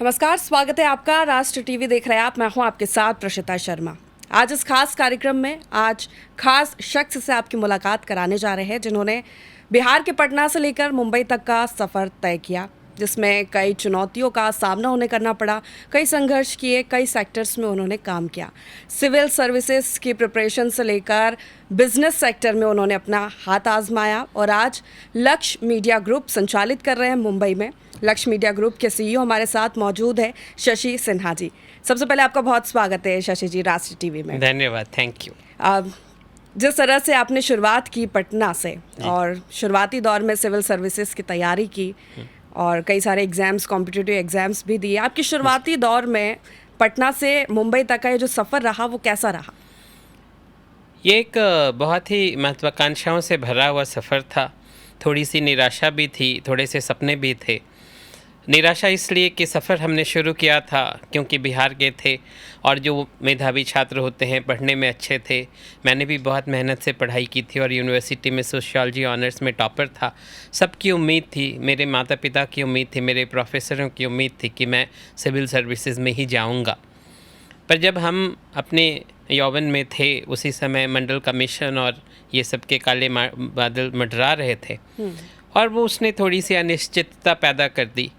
नमस्कार, स्वागत है आपका। राष्ट्र टीवी देख रहे हैं आप। मैं हूं आपके साथ प्रशिता शर्मा। आज इस खास कार्यक्रम में आज खास शख्स से आपकी मुलाकात कराने जा रहे हैं जिन्होंने बिहार के पटना से लेकर मुंबई तक का सफ़र तय किया, जिसमें कई चुनौतियों का सामना उन्हें करना पड़ा, कई संघर्ष किए, कई सेक्टर्स में उन्होंने काम किया। सिविल सर्विसेज की प्रिपरेशन से लेकर बिजनेस सेक्टर में उन्होंने अपना हाथ आजमाया और आज लक्ष्य मीडिया ग्रुप संचालित कर रहे हैं मुंबई में। लक्ष्य मीडिया ग्रुप के सीईओ हमारे साथ मौजूद है शशि सिन्हा जी। सबसे पहले आपका बहुत स्वागत है शशि जी राष्ट्र टीवी में। धन्यवाद, थैंक यू। जिस तरह से आपने शुरुआत की पटना से और शुरुआती दौर में सिविल सर्विसेज की तैयारी की और कई सारे एग्ज़ाम्स, कॉम्पिटिटिव एग्ज़ाम्स भी दिए, आपकी शुरुआती दौर में पटना से मुंबई तक का ये जो सफ़र रहा वो कैसा रहा? ये एक बहुत ही महत्वाकांक्षाओं से भरा हुआ सफ़र था। थोड़ी सी निराशा भी थी, थोड़े से सपने भी थे। निराशा इसलिए कि सफ़र हमने शुरू किया था क्योंकि बिहार के थे और जो मेधावी छात्र होते हैं, पढ़ने में अच्छे थे। मैंने भी बहुत मेहनत से पढ़ाई की थी और यूनिवर्सिटी में सोशियोलॉजी ऑनर्स में टॉपर था। सबकी उम्मीद थी, मेरे माता पिता की उम्मीद थी, मेरे प्रोफेसरों की उम्मीद थी कि मैं सिविल सर्विसेज में ही जाऊंगा। पर जब हम अपने यौवन में थे, उसी समय मंडल कमीशन और ये सब के काले बादल मंडरा रहे थे और वो उसने थोड़ी सी अनिश्चितता पैदा कर दी।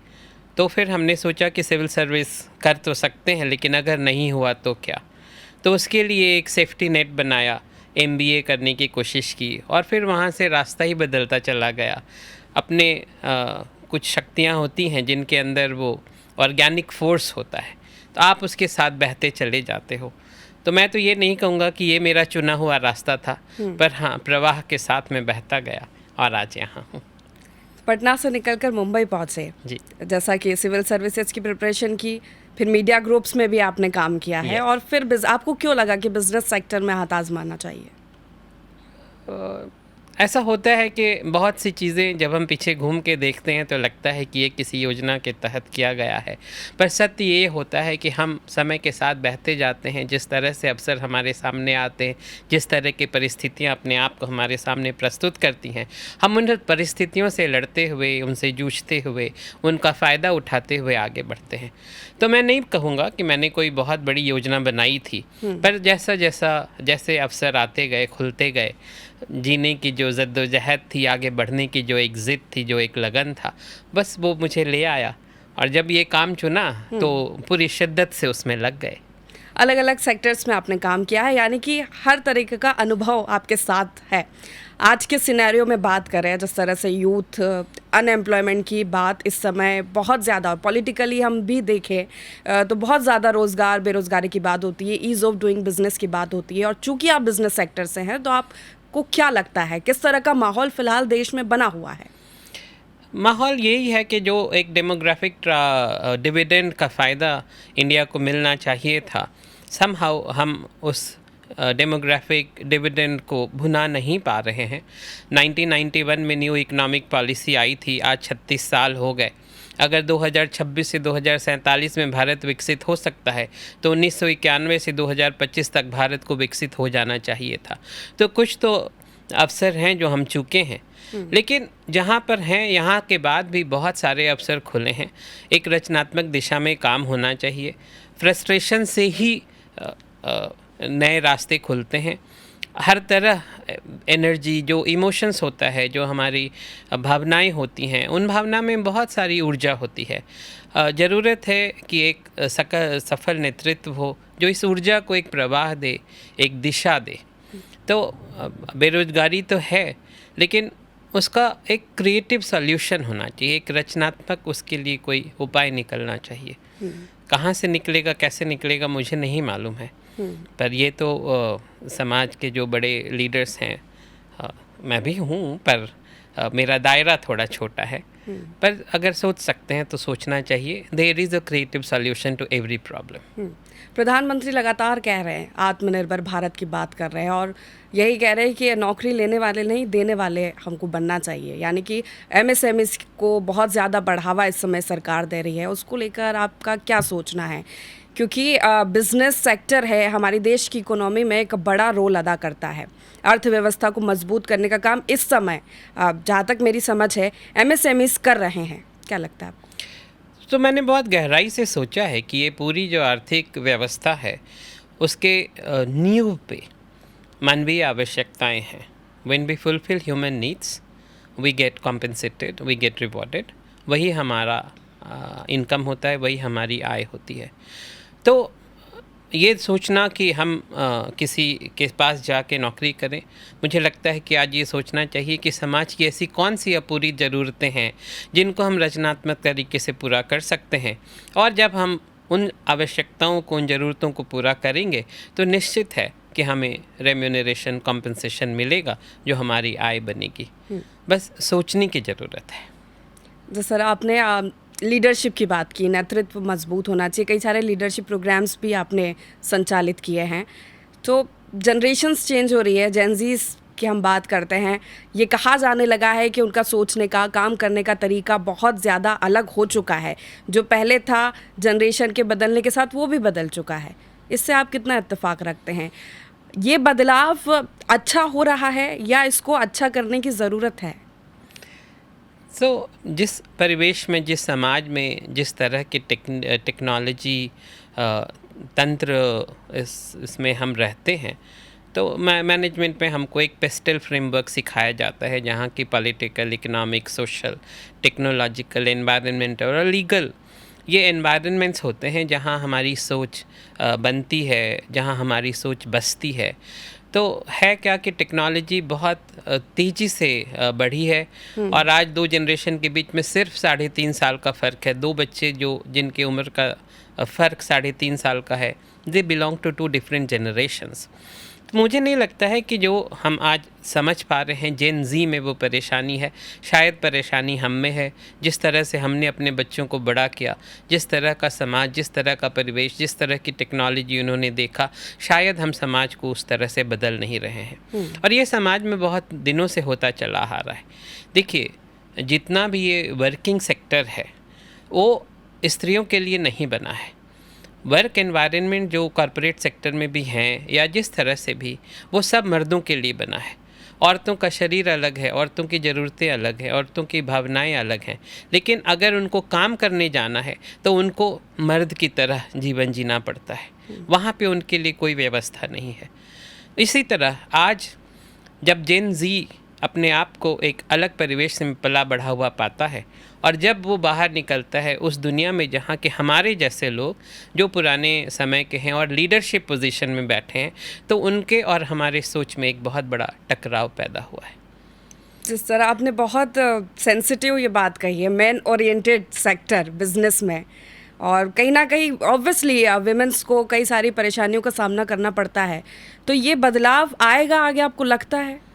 तो फिर हमने सोचा कि सिविल सर्विस कर तो सकते हैं, लेकिन अगर नहीं हुआ तो क्या। तो उसके लिए एक सेफ्टी नेट बनाया, एमबीए करने की कोशिश की और फिर वहाँ से रास्ता ही बदलता चला गया। अपने कुछ शक्तियाँ होती हैं जिनके अंदर वो ऑर्गेनिक फोर्स होता है, तो आप उसके साथ बहते चले जाते हो। तो मैं तो ये नहीं कहूँगा कि ये मेरा चुना हुआ रास्ता था, पर हाँ, प्रवाह के साथ मैं बहता गया और आज यहाँ हूँ। पटना से निकलकर मुंबई पहुंचे जी। जैसा कि सिविल सर्विसेज की प्रिपरेशन की, फिर मीडिया ग्रुप्स में भी आपने काम किया है और फिर आपको क्यों लगा कि बिजनेस सेक्टर में हाथ आजमाना चाहिए? ऐसा होता है कि बहुत सी चीज़ें जब हम पीछे घूम के देखते हैं तो लगता है कि ये किसी योजना के तहत किया गया है, पर सत्य ये होता है कि हम समय के साथ बहते जाते हैं। जिस तरह से अवसर हमारे सामने आते हैं, जिस तरह की परिस्थितियां अपने आप को हमारे सामने प्रस्तुत करती हैं, हम उन परिस्थितियों से लड़ते हुए, उनसे जूझते हुए, उनका फ़ायदा उठाते हुए आगे बढ़ते हैं। तो मैं नहीं कहूँगा कि मैंने कोई बहुत बड़ी योजना बनाई थी, पर जैसे अवसर आते गए, खुलते गए, जीने की जो जद्दोजहद थी, आगे बढ़ने की जो एक ज़िद थी, जो एक लगन था, बस वो मुझे ले आया और जब ये काम चुना तो पूरी शिद्दत से उसमें लग गए। अलग अलग सेक्टर्स में आपने काम किया है, यानी कि हर तरीके का अनुभव आपके साथ है। आज के सिनेरियो में बात करें, जिस तरह से यूथ अनएम्प्लॉयमेंट की बात इस समय बहुत ज़्यादा, पॉलिटिकली हम भी देखें तो बहुत ज़्यादा रोज़गार, बेरोज़गारी की बात होती है, ईज़ ऑफ डूइंग बिजनेस की बात होती है। और चूंकि आप बिजनेस सेक्टर से हैं तो आपको क्या लगता है किस तरह का माहौल फ़िलहाल देश में बना हुआ है? माहौल यही है कि जो एक डेमोग्राफिक डिविडेंड का फ़ायदा इंडिया को मिलना चाहिए था, समहाउ हम उस डेमोग्राफिक डिविडेंड को भुना नहीं पा रहे हैं। 1991 में न्यू इकोनॉमिक पॉलिसी आई थी, आज 36 साल हो गए। अगर 2026 से 2047 में भारत विकसित हो सकता है तो 1991 से 2025 तक भारत को विकसित हो जाना चाहिए था। तो कुछ तो अवसर हैं जो हम चूके हैं, लेकिन जहाँ पर हैं यहाँ के बाद भी बहुत सारे अवसर खुले हैं। एक रचनात्मक दिशा में काम होना चाहिए। फ्रस्ट्रेशन से ही नए रास्ते खुलते हैं। हर तरह एनर्जी, जो इमोशंस होता है, जो हमारी भावनाएं होती हैं, उन भावना में बहुत सारी ऊर्जा होती है। ज़रूरत है कि एक सफल नेतृत्व हो जो इस ऊर्जा को एक प्रवाह दे, एक दिशा दे। तो बेरोजगारी तो है, लेकिन उसका एक क्रिएटिव सॉल्यूशन होना चाहिए, एक रचनात्मक उसके लिए कोई उपाय निकलना चाहिए। कहाँ से निकलेगा, कैसे निकलेगा, मुझे नहीं मालूम है, पर ये तो समाज के जो बड़े लीडर्स हैं, मैं भी हूँ, पर मेरा दायरा थोड़ा छोटा है, पर अगर सोच सकते हैं तो सोचना चाहिए। There is a creative solution to every problem. प्रधानमंत्री लगातार कह रहे हैं, आत्मनिर्भर भारत की बात कर रहे हैं और यही कह रहे हैं कि नौकरी लेने वाले नहीं, देने वाले हमको बनना चाहिए। यानी कि एमएसएमई को बहुत ज़्यादा बढ़ावा इस समय सरकार दे रही है। उसको लेकर आपका क्या सोचना है? क्योंकि बिजनेस सेक्टर है, हमारी देश की इकोनॉमी में एक बड़ा रोल अदा करता है। अर्थव्यवस्था को मजबूत करने का काम इस समय जहाँ तक मेरी समझ है एमएसएमईज कर रहे हैं। क्या लगता है आपको? तो मैंने बहुत गहराई से सोचा है कि ये पूरी जो आर्थिक व्यवस्था है उसके नींव पे मानवीय आवश्यकताएं हैं. When we fulfil human needs we get compensated, we get rewarded. वही हमारा इनकम होता है, वही हमारी आय होती है. तो ये सोचना कि हम किसी के पास जाके नौकरी करें, मुझे लगता है कि आज ये सोचना चाहिए कि समाज की ऐसी कौन सी अपूरी ज़रूरतें हैं जिनको हम रचनात्मक तरीके से पूरा कर सकते हैं. और जब हम उन आवश्यकताओं को, उन ज़रूरतों को पूरा करेंगे तो निश्चित है कि हमें रेम्यूनरेशन, कॉम्पेंसेशन मिलेगा जो हमारी आय बनेगी. बस सोचने की ज़रूरत है. जो सर आपने लीडरशिप की बात की, नेतृत्व मजबूत होना चाहिए, कई सारे लीडरशिप प्रोग्राम्स भी आपने संचालित किए हैं. तो जनरेशन्स चेंज हो रही है, जेनजीज की हम बात करते हैं, ये कहा जाने लगा है कि उनका सोचने का, काम करने का तरीका बहुत ज़्यादा अलग हो चुका है. जो पहले था जनरेशन के बदलने के साथ वो भी बदल चुका है. इससे आप कितना इत्तेफाक रखते हैं? ये बदलाव अच्छा हो रहा है या इसको अच्छा करने की ज़रूरत है? जिस परिवेश में, जिस समाज में जिस तरह की टेक्नोलॉजी तंत्र इसमें हम रहते हैं, तो मैनेजमेंट में हमको एक पेस्टल फ्रेमवर्क सिखाया जाता है जहाँ की political, economic, social, technological, environmental और लीगल ये एनवायरनमेंट्स होते हैं जहाँ हमारी सोच बनती है, जहाँ हमारी सोच बसती है. तो है क्या कि टेक्नोलॉजी बहुत तेज़ी से बढ़ी है और आज दो जनरेशन के बीच में सिर्फ 3.5 साल का फ़र्क है. दो बच्चे जिनके उम्र का फ़र्क 3.5 साल का है, they belong to 2 different generations. तो मुझे नहीं लगता है कि जो हम आज समझ पा रहे हैं जेन ज़ी में वो परेशानी है. शायद परेशानी हम में है. जिस तरह से हमने अपने बच्चों को बड़ा किया, जिस तरह का समाज, जिस तरह का परिवेश, जिस तरह की टेक्नोलॉजी उन्होंने देखा, शायद हम समाज को उस तरह से बदल नहीं रहे हैं. और ये समाज में बहुत दिनों से होता चला आ रहा है. देखिए, जितना भी ये वर्किंग सेक्टर है वो स्त्रियों के लिए नहीं बना है. वर्क एनवायरनमेंट जो कॉरपोरेट सेक्टर में भी हैं या जिस तरह से भी, वो सब मर्दों के लिए बना है. औरतों का शरीर अलग है, औरतों की ज़रूरतें अलग हैं, औरतों की भावनाएं अलग हैं. लेकिन अगर उनको काम करने जाना है तो उनको मर्द की तरह जीवन जीना पड़ता है. वहाँ पे उनके लिए कोई व्यवस्था नहीं है. इसी तरह आज जब जेन ज़ी अपने आप को एक अलग परिवेश में पला बढ़ा हुआ पाता है और जब वो बाहर निकलता है उस दुनिया में जहाँ के हमारे जैसे लोग जो पुराने समय के हैं और लीडरशिप पोजीशन में बैठे हैं, तो उनके और हमारे सोच में एक बहुत बड़ा टकराव पैदा हुआ है. जिस तरह आपने बहुत सेंसिटिव ये बात कही है, मैन ओरिएंटेड सेक्टर बिजनेस में, और कहीं ना कहीं ऑब्वियसली विमेंस को कई सारी परेशानियों का सामना करना पड़ता है. तो ये बदलाव आएगा आगे, आपको लगता है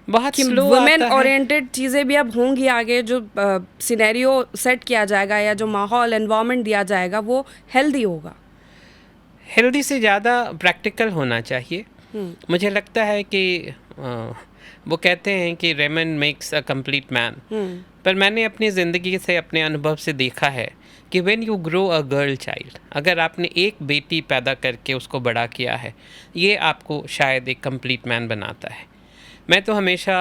बहुत कि स्लो वुमेन आता है. ओरिएंटेड चीज़ें भी अब होंगी आगे? जो सिनेरियो सेट किया जाएगा या जो माहौल, एनवायरनमेंट दिया जाएगा वो हेल्दी होगा? हेल्दी से ज़्यादा प्रैक्टिकल होना चाहिए. मुझे लगता है कि वो कहते हैं कि Raymond makes a complete man. पर मैंने अपनी ज़िंदगी से, अपने अनुभव से देखा है कि when you grow a girl child, अगर आपने एक बेटी पैदा करके उसको बड़ा किया है, ये आपको शायद एक कंप्लीट मैन बनाता है. मैं तो हमेशा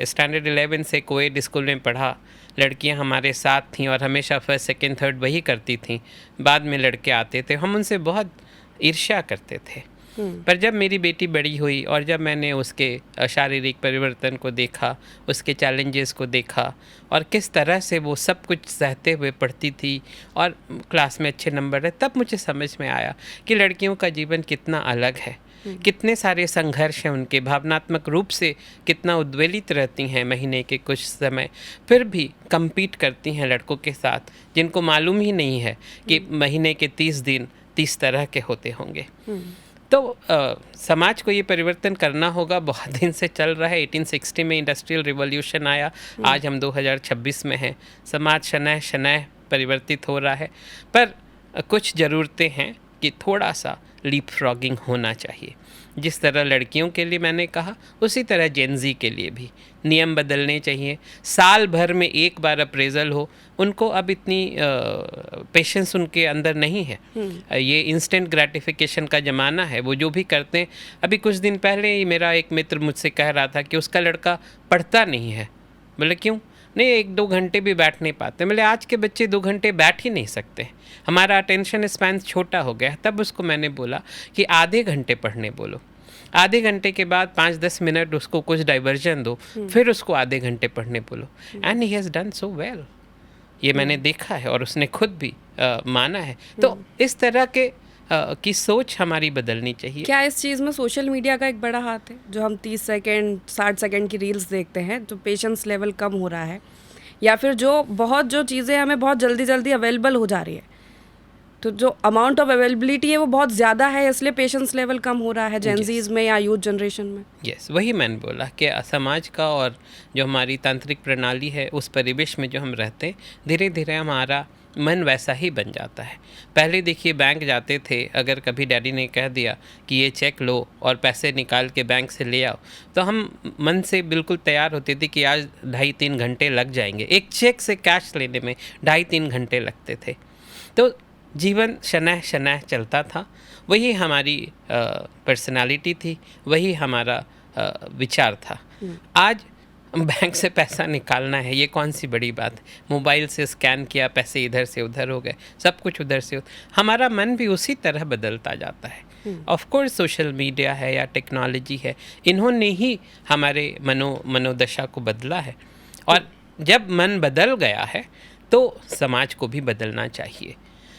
स्टैंडर्ड 11 से कोएड स्कूल में पढ़ा. लड़कियां हमारे साथ थीं और हमेशा फर्स्ट, सेकंड, थर्ड वही करती थीं. बाद में लड़के आते थे, हम उनसे बहुत ईर्ष्या करते थे. पर जब मेरी बेटी बड़ी हुई और जब मैंने उसके शारीरिक परिवर्तन को देखा, उसके चैलेंजेस को देखा और किस तरह से वो सब कुछ सहते हुए पढ़ती थी और क्लास में अच्छे नंबर है, तब मुझे समझ में आया कि लड़कियों का जीवन कितना अलग है. कितने सारे संघर्ष हैं उनके, भावनात्मक रूप से कितना उद्वेलित रहती हैं. महीने के कुछ समय फिर भी compete करती हैं लड़कों के साथ, जिनको मालूम ही नहीं है कि महीने के 30 दिन 30 तरह के होते होंगे. तो समाज को ये परिवर्तन करना होगा. बहुत दिन से चल रहा है. 1860 में इंडस्ट्रियल रिवॉल्यूशन आया, आज हम 2026 में हैं. समाज शनैः शनैः परिवर्तित हो रहा है, पर कुछ ज़रूरतें हैं कि थोड़ा सा लीप फ्रॉगिंग होना चाहिए. जिस तरह लड़कियों के लिए मैंने कहा, उसी तरह जेन ज़ी के लिए भी नियम बदलने चाहिए. साल भर में एक बार अप्रेजल हो. उनको अब इतनी पेशेंस उनके अंदर नहीं है. ये इंस्टेंट ग्रेटिफिकेशन का ज़माना है. वो जो भी करते हैं, अभी कुछ दिन पहले ही मेरा एक मित्र मुझसे कह रहा था कि उसका लड़का पढ़ता नहीं है. बोले क्यों? नहीं 1-2 घंटे भी बैठ नहीं पाते। मतलब आज के बच्चे 2 घंटे बैठ ही नहीं सकते। हमारा अटेंशन स्पैन छोटा हो गया है। तब उसको मैंने बोला कि आधे घंटे पढ़ने बोलो, आधे घंटे के बाद 5-10 मिनट उसको कुछ डाइवर्जन दो, फिर उसको आधे घंटे पढ़ने बोलो। And he has done so well. ये मैंने देखा है और उसने खुद भी माना है। तो इस तरह के की सोच हमारी बदलनी चाहिए। क्या इस चीज़ में सोशल मीडिया का एक बड़ा हाथ है? जो हम 30 सेकंड 60 सेकंड की रील्स देखते हैं, तो पेशेंस लेवल कम हो रहा है, या फिर जो चीज़ें हमें बहुत जल्दी जल्दी अवेलेबल हो जा रही है, तो जो अमाउंट ऑफ अवेलेबिलिटी है वो बहुत ज़्यादा है, इसलिए पेशेंस लेवल कम हो रहा है जेनजीज में या यूथ जनरेशन में। यस, वही मैंने बोला कि समाज का और जो हमारी तांत्रिक प्रणाली है, उस परिवेश में जो हम रहते हैं, धीरे धीरे हमारा मन वैसा ही बन जाता है। पहले देखिए बैंक जाते थे, अगर कभी डैडी ने कह दिया कि ये चेक लो और पैसे निकाल के बैंक से ले आओ, तो हम मन से बिल्कुल तैयार होते थे कि आज 2.5-3 घंटे लग जाएंगे। एक चेक से कैश लेने में 2.5-3 घंटे लगते थे। तो जीवन शनह शनह चलता था। वही हमारी पर्सनालिटी थी, वही हमारा विचार था। आज बैंक से पैसा निकालना है, ये कौन सी बड़ी बात है। मोबाइल से स्कैन किया, पैसे इधर से उधर हो गए, सब कुछ उधर से उधर। हमारा मन भी उसी तरह बदलता जाता है। ऑफ कोर्स सोशल मीडिया है या टेक्नोलॉजी है, इन्होंने ही हमारे मनोदशा को बदला है। और जब मन बदल गया है तो समाज को भी बदलना चाहिए।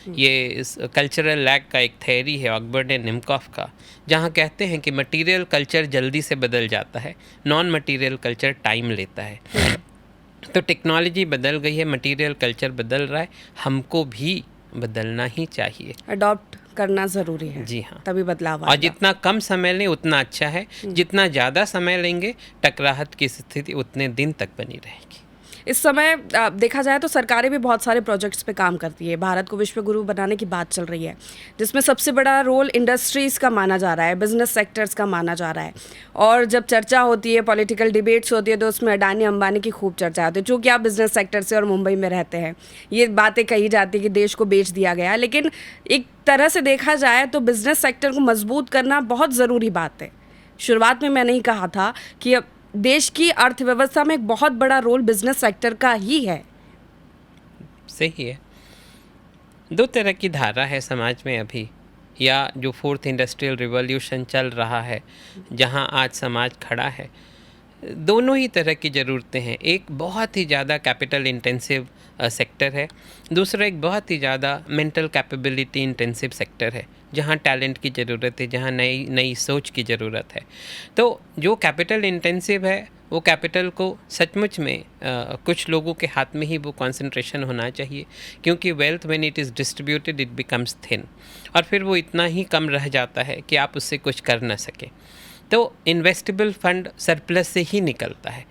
ये इस कल्चरल लैग का एक थ्योरी है ऑकबर्ट निमकॉफ का, जहाँ कहते हैं कि मटेरियल कल्चर जल्दी से बदल जाता है, नॉन मटेरियल कल्चर टाइम लेता है। तो टेक्नोलॉजी बदल गई है, मटेरियल कल्चर बदल रहा है, हमको भी बदलना ही चाहिए, अडॉप्ट करना ज़रूरी है। जी हाँ, तभी बदलाव और जितना कम समय लें उतना अच्छा है। जितना ज़्यादा समय लेंगे, टकराहट की स्थिति उतने दिन तक बनी रहेगी। इस समय देखा जाए तो सरकारें भी बहुत सारे प्रोजेक्ट्स पे काम करती है। भारत को विश्व गुरु बनाने की बात चल रही है, जिसमें सबसे बड़ा रोल इंडस्ट्रीज़ का माना जा रहा है, बिजनेस सेक्टर्स का माना जा रहा है। और जब चर्चा होती है, पॉलिटिकल डिबेट्स होती है, तो उसमें अडानी अंबानी की खूब चर्चा होती है। चूँकि आप बिजनेस सेक्टर से और मुंबई में रहते हैं, ये बातें कही जाती है कि देश को बेच दिया गया है। लेकिन एक तरह से देखा जाए तो बिजनेस सेक्टर को मजबूत करना बहुत ज़रूरी बात है। शुरुआत में मैंने ही कहा था कि अब देश की अर्थव्यवस्था में एक बहुत बड़ा रोल बिजनेस सेक्टर का ही है। सही है। 2 तरह की धारा है समाज में अभी, या जो 4th इंडस्ट्रियल रिवॉल्यूशन चल रहा है, जहां आज समाज खड़ा है, दोनों ही तरह की ज़रूरतें हैं। एक बहुत ही ज़्यादा कैपिटल इंटेंसिव सेक्टर है, दूसरा एक बहुत ही ज़्यादा मेंटल कैपेबिलिटी इंटेंसिव सेक्टर है, जहाँ टैलेंट की ज़रूरत है, जहाँ नई नई सोच की ज़रूरत है। तो जो कैपिटल इंटेंसिव है, वो कैपिटल को सचमुच में कुछ लोगों के हाथ में ही वो कंसंट्रेशन होना चाहिए, क्योंकि wealth when it is distributed it becomes thin, और फिर वो इतना ही कम रह जाता है कि आप उससे कुछ कर ना सकें। तो इन्वेस्टेबल फंड सरप्लस से ही निकलता है।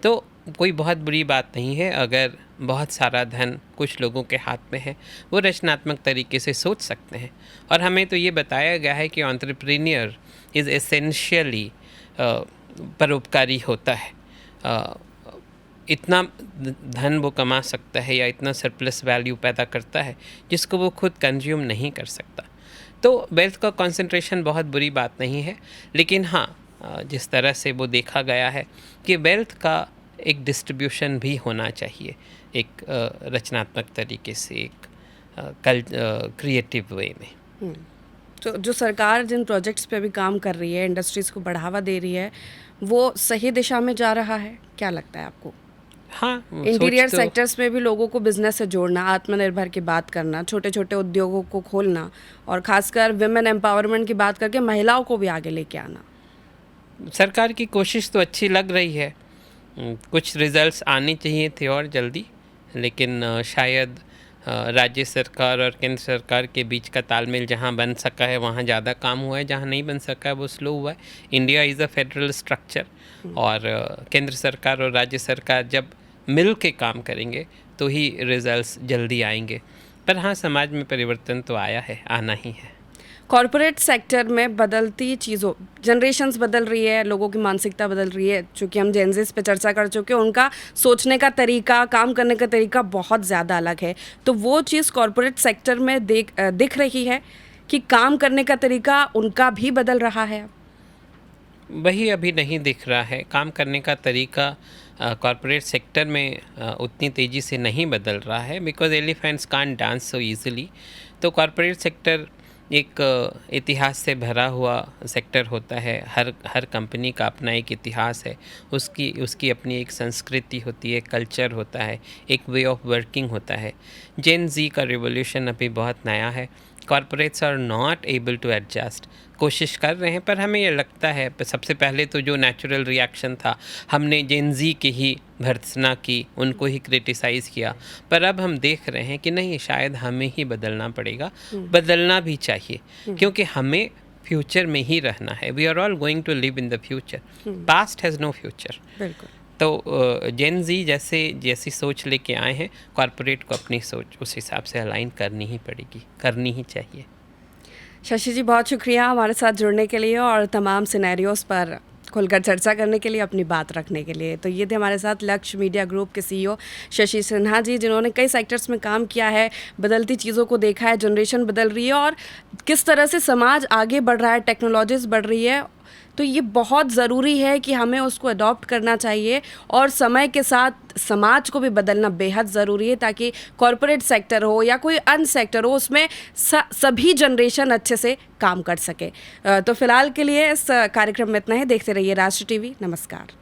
तो कोई बहुत बुरी बात नहीं है अगर बहुत सारा धन कुछ लोगों के हाथ में है, वो रचनात्मक तरीके से सोच सकते हैं। और हमें तो ये बताया गया है कि एंटरप्रेन्योर इज़ एसेंशियली परोपकारी होता है। इतना धन वो कमा सकता है या इतना सरप्लस वैल्यू पैदा करता है जिसको वो खुद कंज्यूम नहीं कर सकता। तो वेल्थ का कंसंट्रेशन बहुत बुरी बात नहीं है, लेकिन हाँ, जिस तरह से वो देखा गया है कि वेल्थ का एक डिस्ट्रीब्यूशन भी होना चाहिए, एक रचनात्मक तरीके से, एक क्रिएटिव वे में। तो जो सरकार जिन प्रोजेक्ट्स पे अभी काम कर रही है, इंडस्ट्रीज़ को बढ़ावा दे रही है, वो सही दिशा में जा रहा है, क्या लगता है आपको? हाँ, इंटीरियर सेक्टर्स में भी लोगों को बिजनेस से जोड़ना, आत्मनिर्भर की बात करना, छोटे छोटे उद्योगों को खोलना, और खासकर विमेन एम्पावरमेंट की बात करके महिलाओं को भी आगे लेके आना। सरकार की कोशिश तो अच्छी लग रही है, कुछ रिजल्ट्स आने चाहिए थे और जल्दी, लेकिन शायद राज्य सरकार और केंद्र सरकार के बीच का तालमेल जहाँ बन सका है वहाँ ज़्यादा काम हुआ है, जहाँ नहीं बन सका है वो स्लो हुआ है। India is a federal structure, और केंद्र सरकार और राज्य सरकार जब मिल के काम करेंगे तो ही रिजल्ट्स जल्दी आएंगे। पर हाँ, समाज में परिवर्तन तो आया है, आना ही है। कॉरपोरेट सेक्टर में बदलती चीज़ों, जनरेशन्स बदल रही है, लोगों की मानसिकता बदल रही है। चूँकि हम जेनज़ीस पे चर्चा कर चुके हैं, उनका सोचने का तरीका, काम करने का तरीका बहुत ज़्यादा अलग है। तो वो चीज़ कॉरपोरेट सेक्टर में दिख रही है कि काम करने का तरीका उनका भी बदल रहा है। वही अभी नहीं दिख रहा है। काम करने का तरीका कॉरपोरेट सेक्टर में उतनी तेज़ी से नहीं बदल रहा है, because elephants can't dance so easily. तो कॉरपोरेट सेक्टर एक इतिहास से भरा हुआ सेक्टर होता है। हर कंपनी का अपना एक इतिहास है, उसकी अपनी एक संस्कृति होती है, कल्चर होता है, एक वे ऑफ वर्किंग होता है। जेन ज़ी का रिवोल्यूशन अभी बहुत नया है। Corporates are not able to adjust. कोशिश कर रहे हैं, पर हमें ये लगता है सबसे पहले तो जो नेचुरल रिएक्शन था, हमने जेन ज़ी की ही भर्त्सना की, उनको ही क्रिटिसाइज़ किया। पर अब हम देख रहे हैं कि नहीं, शायद हमें ही बदलना पड़ेगा, बदलना भी चाहिए, क्योंकि हमें फ्यूचर में ही रहना है। We are all going to live in the future, past has no future. बिल्कुल। तो जेन ज़ी जैसी सोच लेके आए हैं, कॉरपोरेट को अपनी सोच उस हिसाब से अलाइन करनी ही पड़ेगी, करनी ही चाहिए। शशि जी, बहुत शुक्रिया हमारे साथ जुड़ने के लिए और तमाम सिनेरियोस पर खुलकर चर्चा करने के लिए, अपनी बात रखने के लिए। तो ये थे हमारे साथ लक्ष्य मीडिया ग्रुप के CEO शशि सिन्हा जी, जिन्होंने कई सेक्टर्स में काम किया है, बदलती चीज़ों को देखा है, जनरेशन बदल रही है और किस तरह से समाज आगे बढ़ रहा है, टेक्नोलॉजीज़ बढ़ रही है। तो ये बहुत ज़रूरी है कि हमें उसको अडॉप्ट करना चाहिए और समय के साथ समाज को भी बदलना बेहद ज़रूरी है, ताकि कॉरपोरेट सेक्टर हो या कोई अन्य सेक्टर हो, उसमें सभी जनरेशन अच्छे से काम कर सके। तो फिलहाल के लिए इस कार्यक्रम में इतना ही। देखते रहिए राष्ट्र टीवी। नमस्कार।